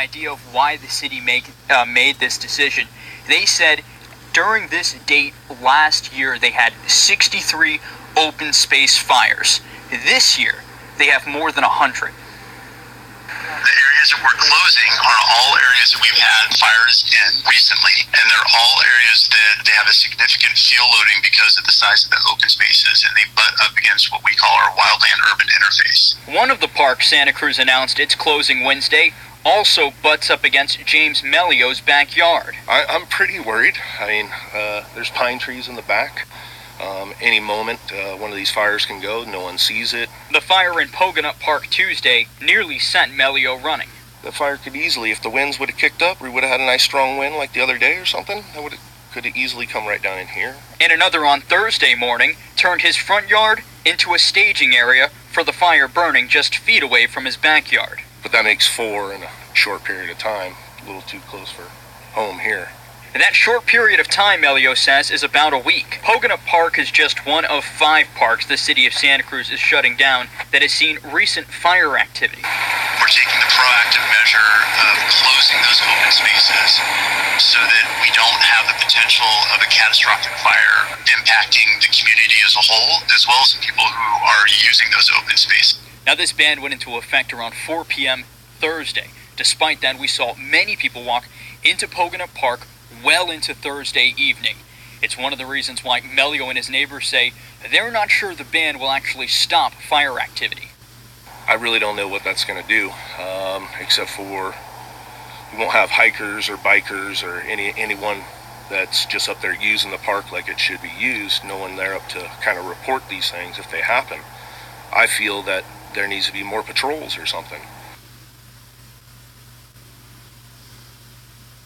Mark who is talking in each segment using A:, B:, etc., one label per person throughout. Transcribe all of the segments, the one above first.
A: Idea of why the city made this decision. They said during this date last year they had 63 open space fires. This year they have more than 100.
B: The areas that we're closing are all areas that we've had fires in recently, and they're all areas that they have a significant fuel loading because of the size of the open spaces, and they butt up against what we call our wildland-urban interface.
A: One of the parks Santa Cruz announced it's closing Wednesday also butts up against James Melio's backyard.
C: I'm pretty worried. I mean, there's pine trees in the back. Any moment, one of these fires can go. No one sees it.
A: The fire in Pogonut Park Tuesday nearly sent Melio running.
C: The fire could easily, if the winds would have kicked up, we would have had a nice strong wind like the other day or something, could have easily come right down in here.
A: And another on Thursday morning turned his front yard into a staging area for the fire burning just feet away from his backyard.
C: But that makes 4 in a short period of time. A little too close for home here.
A: And that short period of time, Melio says, is about a week. Pogonut Park is just one of 5 parks the city of Santa Cruz is shutting down that has seen recent fire activity.
B: We're taking the proactive measure of closing those open spaces so that we don't have the potential of a catastrophic fire impacting the community as a whole, as well as the people who are using those open spaces.
A: Now, this ban went into effect around 4 p.m. Thursday. Despite that, we saw many people walk into Pogonut Park well into Thursday evening. It's one of the reasons why Melio and his neighbors say they're not sure the ban will actually stop fire activity.
C: I really don't know what that's going to do, except for we won't have hikers or bikers or anyone that's just up there using the park like it should be used. No one there up to kind of report these things if they happen. I feel that there needs to be more patrols or something.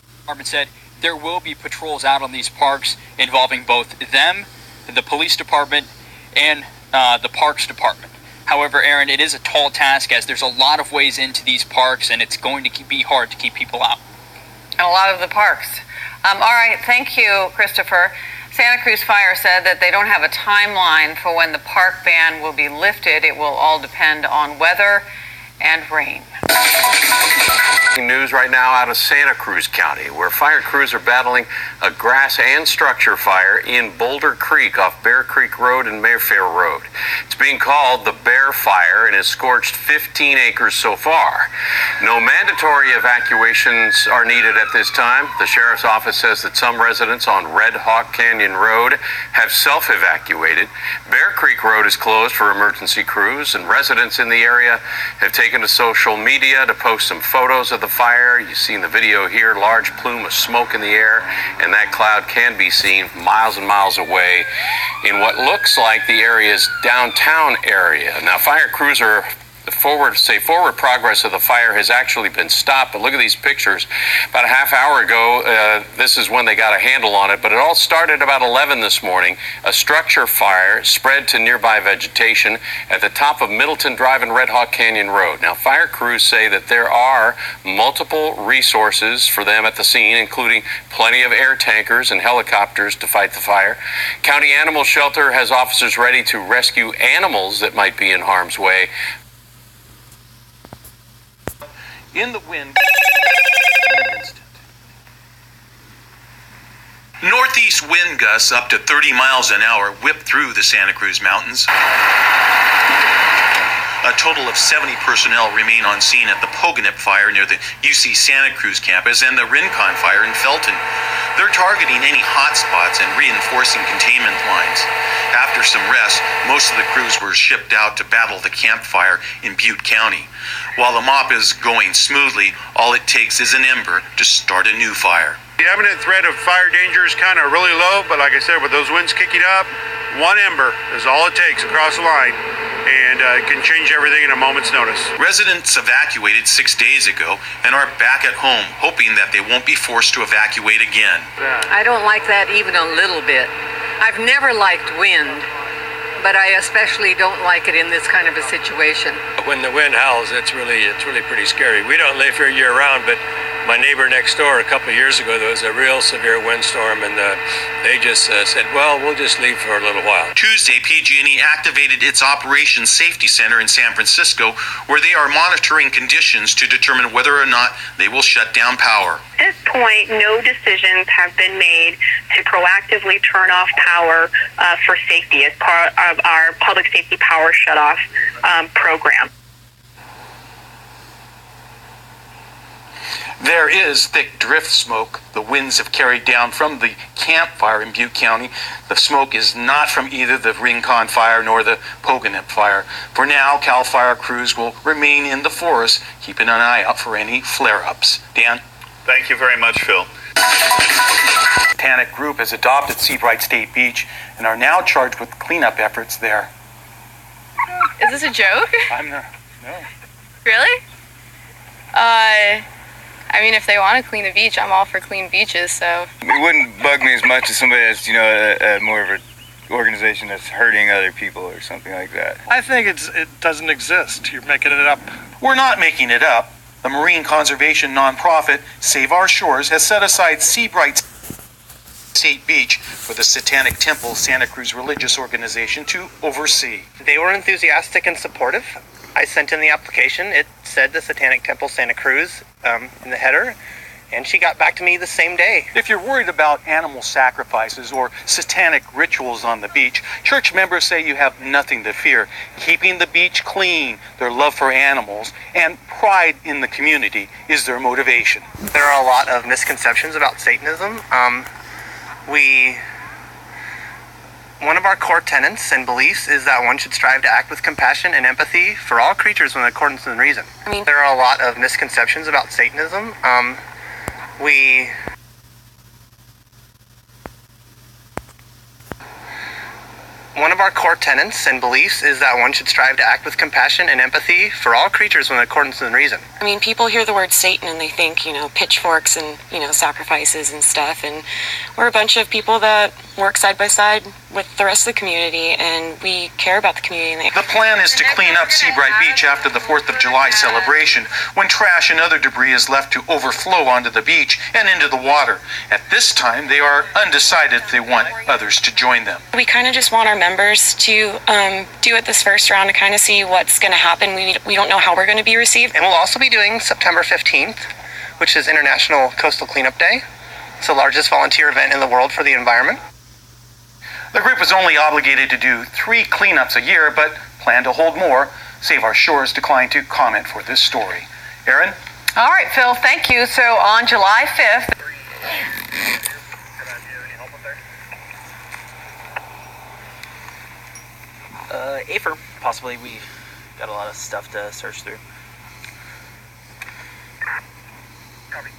A: The department said there will be patrols out on these parks involving both them, the police department, and the parks department. However, Aaron, it is a tall task as there's a lot of ways into these parks and it's going to be hard to keep people out.
D: A lot of the parks. All right, thank you, Christopher. Santa Cruz Fire said that they don't have a timeline for when the park ban will be lifted. It will all depend on weather and rain.
E: News right now out of Santa Cruz County, where fire crews are battling a grass and structure fire in Boulder Creek off Bear Creek Road and Mayfair Road. It's being called the Bear Fire and has scorched 15 acres so far. No mandatory evacuations are needed at this time. The sheriff's office says that some residents on Red Hawk Canyon Road have self-evacuated. Bear Creek Road is closed for emergency crews, and residents in the area have taken to social media to post some photos of the fire. You've seen the video here, large plume of smoke in the air, and that cloud can be seen miles and miles away in what looks like the area's downtown area. Now, fire crews are forward progress of the fire has actually been stopped, but look at these pictures. About a half hour ago, this is when they got a handle on it, but it all started about 11 this morning. A structure fire spread to nearby vegetation at the top of Middleton Drive and Red Hawk Canyon Road. Now, fire crews say that there are multiple resources for them at the scene, including plenty of air tankers and helicopters to fight the fire. County Animal Shelter has officers ready to rescue animals that might be in harm's way. In the wind in an instant.
F: Northeast wind gusts up to 30 miles an hour whip through the Santa Cruz Mountains. A total of 70 personnel remain on scene at the Pogonut fire near the UC Santa Cruz campus and the Rincon fire in Felton. They're targeting any hot spots and reinforcing containment lines. After some rest, most of the crews were shipped out to battle the campfire in Butte County. While the mop is going smoothly, all it takes is an ember to start a new fire.
G: The imminent threat of fire danger is kind of really low, but like I said, with those winds kicking up, one ember is all it takes across the line, and it can change everything in a moment's notice.
F: Residents evacuated 6 days ago and are back at home, hoping that they won't be forced to evacuate again.
H: I don't like that even a little bit. I've never liked wind, but I especially don't like it in this kind of a situation.
I: When the wind howls, it's really pretty scary. We don't live here year round, but my neighbor next door a couple of years ago, there was a real severe windstorm, and they just said, well, we'll just leave for a little while.
F: Tuesday, PG&E activated its Operations Safety Center in San Francisco, where they are monitoring conditions to determine whether or not they will shut down power.
J: At this point, no decisions have been made to proactively turn off power for safety as part of our public safety power shutoff program.
K: There is thick drift smoke the winds have carried down from the Camp Fire in Butte County. The smoke is not from either the Rincon Fire nor the Pogonip Fire. For now, CAL FIRE crews will remain in the forest, keeping an eye out for any flare-ups. Dan?
L: Thank you very much, Phil.
K: Satanic Group has adopted Seabright State Beach and are now charged with cleanup efforts there.
M: Is this a joke?
K: I'm not. No.
M: Really? I mean, if they want to clean the beach, I'm all for clean beaches, so.
N: It wouldn't bug me as much as somebody that's, more of an organization that's hurting other people or something like that.
O: I think it doesn't exist. You're making it up.
K: We're not making it up. The marine conservation nonprofit Save Our Shores has set aside Seabright State Beach for the Satanic Temple Santa Cruz religious organization to oversee.
P: They were enthusiastic and supportive. I sent in the application. It said the Satanic Temple Santa Cruz in the header, and she got back to me the same day.
K: If you're worried about animal sacrifices or satanic rituals on the beach, church members say you have nothing to fear. Keeping the beach clean, their love for animals, and pride in the community is their motivation.
P: There are a lot of misconceptions about Satanism. One of our core tenets and beliefs is that one should strive to act with compassion and empathy for all creatures in accordance with reason. There are a lot of misconceptions about Satanism. One of our core tenets and beliefs is that one should strive to act with compassion and empathy for all creatures in accordance with reason.
Q: I mean, people hear the word Satan and they think, pitchforks and, sacrifices and stuff. And we're a bunch of people that work side by side with the rest of the community, and we care about the community.
K: The plan is to clean up Seabright Beach after the 4th of July celebration, when trash and other debris is left to overflow onto the beach and into the water. At this time, they are undecided if they want others to join them.
Q: We kind of just want our members to do it this first round to kind of see what's going to happen. We don't know how we're going to be received.
P: And we'll also be doing September 15th, which is International Coastal Cleanup Day. It's the largest volunteer event in the world for the environment.
K: The group is only obligated to do 3 cleanups a year, but plan to hold more. Save Our Shores declined to comment for this story. Aaron?
D: All right, Phil, thank you. So on July 5th...
R: AFER, possibly. We got a lot of stuff to search through.
B: Copy.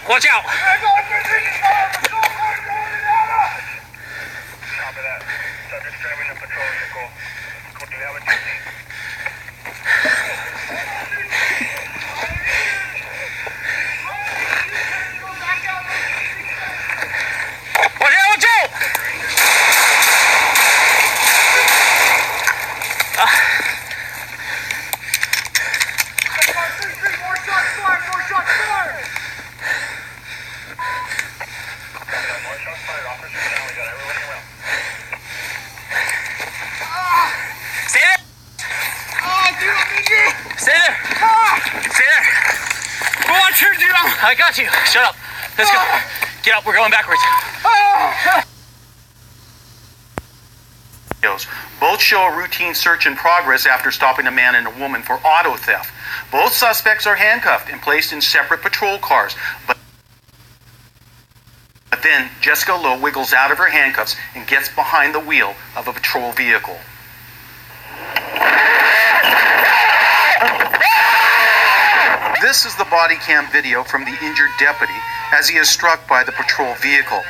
R: Watch out! I got you. Shut up. Let's go. Get up. We're going backwards.
K: Both show a routine search in progress after stopping a man and a woman for auto theft. Both suspects are handcuffed and placed in separate patrol cars. But then Jessica Lowe wiggles out of her handcuffs and gets behind the wheel of a patrol vehicle. This is the body cam video from the injured deputy as he is struck by the patrol vehicle.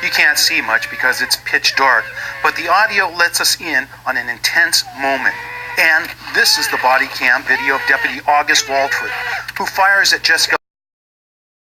K: You can't see much because it's pitch dark, but the audio lets us in on an intense moment. And this is the body cam video of Deputy August Waltrip, who fires at Jessica